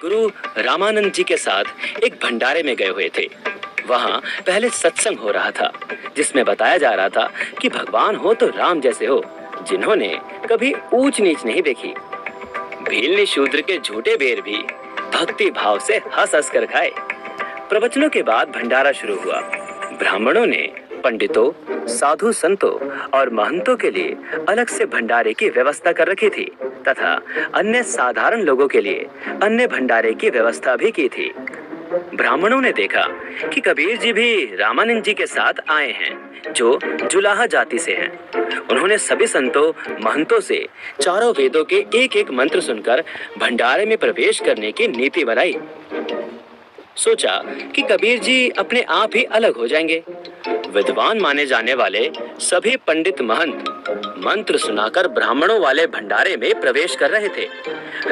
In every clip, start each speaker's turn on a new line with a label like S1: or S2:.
S1: गुरु रामानंद जी के साथ एक भंडारे में गए हुए थे। वहाँ पहले सत्संग हो रहा था, जिसमें बताया जा रहा था कि भगवान हो तो राम जैसे हो, जिन्होंने कभी ऊंच नीच नहीं देखी। भील शूद्र के झूठे बेर भी भक्ति भाव से हंस हंस कर खाए। प्रवचनों के बाद भंडारा शुरू हुआ। ब्राह्मणों ने पंडितों, साधु संतों और महंतों के लिए अलग से भंडारे की व्यवस्था कर रखी थी तथा अन्य साधारण लोगों के लिए अन्य भंडारे की व्यवस्था भी की थी। ब्राह्मणों ने देखा कि कबीर जी भी रामानंद जी के साथ आए हैं, जो जुलाहा जाति से हैं। उन्होंने सभी संतों, महंतों से चारों वेदों के एक एक मंत्र सुनकर भंडारे में प्रवेश करने की नीति बनाई। सोचा कि कबीर जी अपने आप ही अलग हो जाएंगे। विद्वान माने जाने वाले सभी पंडित महंत मंत्र सुनाकर ब्राह्मणों वाले भंडारे में प्रवेश कर रहे थे।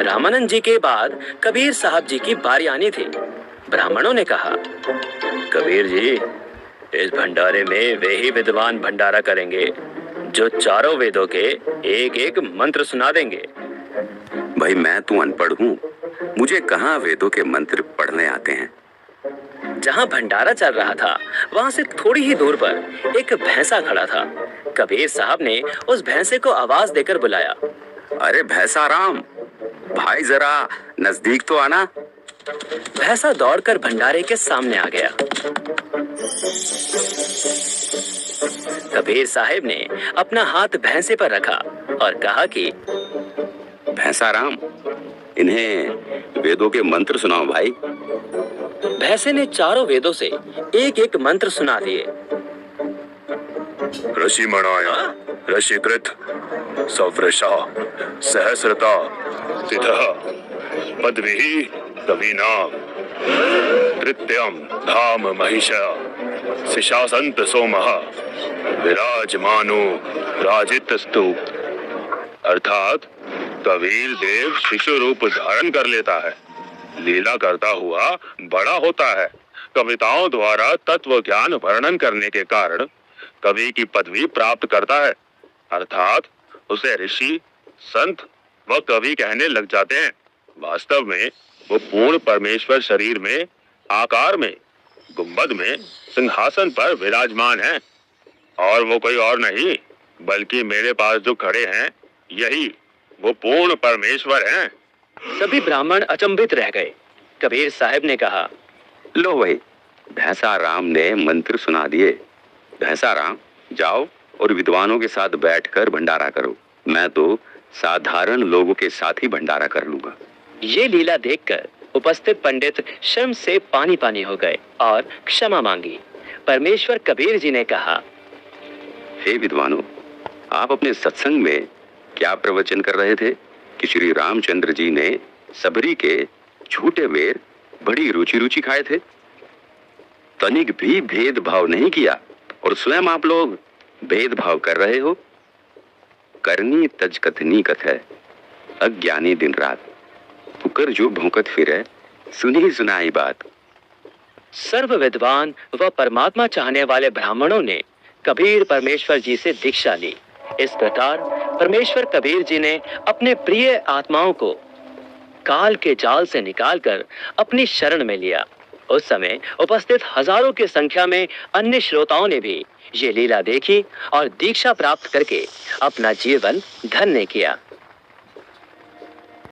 S1: रामानंद जी के बाद कबीर साहब जी की बारी आनी थी। ब्राह्मणों ने कहा, कबीर जी, इस भंडारे में वे ही विद्वान भंडारा करेंगे जो चारों वेदों के एक एक मंत्र सुना देंगे।
S2: भाई, मैं तो अनपढ़ हूँ, मुझे कहाँ वेदों के मंत्र पढ़ने आते हैं।
S1: जहाँ भंडारा चल रहा था वहाँ से थोड़ी ही दूर पर एक भैंसा खड़ा था। कबीर साहब ने उस भैंसे को आवाज देकर बुलाया,
S2: अरे भैंसा राम, भाई जरा नजदीक तो आना।
S1: भैंसा दौड़कर भंडारे के सामने आ गया। कबीर साहब ने अपना हाथ भैंसे पर रखा और कहा कि
S2: भैंसा राम, इन्हें वेदों के मंत्र सुनाओ भाई।
S1: भैंसे ने चारों वेदों से एक एक मंत्र सुना दिए।
S3: ऋषि मणाया, ऋषिकृत, सवृषा, सहस्रता, तिथः, पद्भिः, कवीनां, तृतीयं, धाम महिषा, शिशासन्त सोमः, विराजमानो राजितस्तु। अर्थात कबीर देव शिशु रूप धारण कर लेता है, लीला करता हुआ बड़ा होता है। कविताओं द्वारा तत्व ज्ञान वर्णन करने के कारण कवि की पदवी प्राप्त करता है, अर्थात उसे ऋषि, संत व कवि कहने लग जाते हैं। वास्तव में वो पूर्ण परमेश्वर शरीर में, आकार में, गुंबद में, सिंहासन पर विराजमान है और वो कोई और नहीं बल्कि मेरे पास जो खड़े हैं यही वो पूर्ण परमेश्वर हैं।
S1: सभी ब्राह्मण अचंभित रह गए। कबीर साहब ने कहा,
S2: लो भाई, भैंसा राम ने मंत्र सुना दिए। भैंसा राम, जाओ और विद्वानों के साथ बैठकर भंडारा करो। मैं तो साधारण लोगों के साथ ही भंडारा कर लूंगा।
S1: ये लीला देखकर उपस्थित पंडित शर्म से पानी पानी हो गए और क्षमा मांगी। परमेश्वर कबीर जी ने कहा,
S2: हे विद्वानों, आप अपने सत्संग में क्या प्रवचन कर रहे थे कि श्री रामचंद्र जी ने सबरी के झूठे बेर बड़ी रुचि रुचि खाए थे, तनिक भी भेदभाव नहीं किया और स्वयं आप लोग भेदभाव कर रहे हो। करनी तज कथनी कथै, अज्ञानी दिन रात, पुकर जो भौंकत फिरे, सुनी सुनाई बात।
S1: सर्व विद्वान व परमात्मा चाहने वाले ब्राह्मणों ने कबीर परमेश्वर जी से दीक्षा ली। इस प्रकार परमेश्वर कबीर जी ने अपने प्रिय आत्माओं को काल के जाल से निकालकर अपनी शरण में लिया। उस समय उपस्थित हजारों की संख्या में अन्य श्रोताओं ने भी ये लीला देखी और दीक्षा प्राप्त करके अपना जीवन धन्य किया।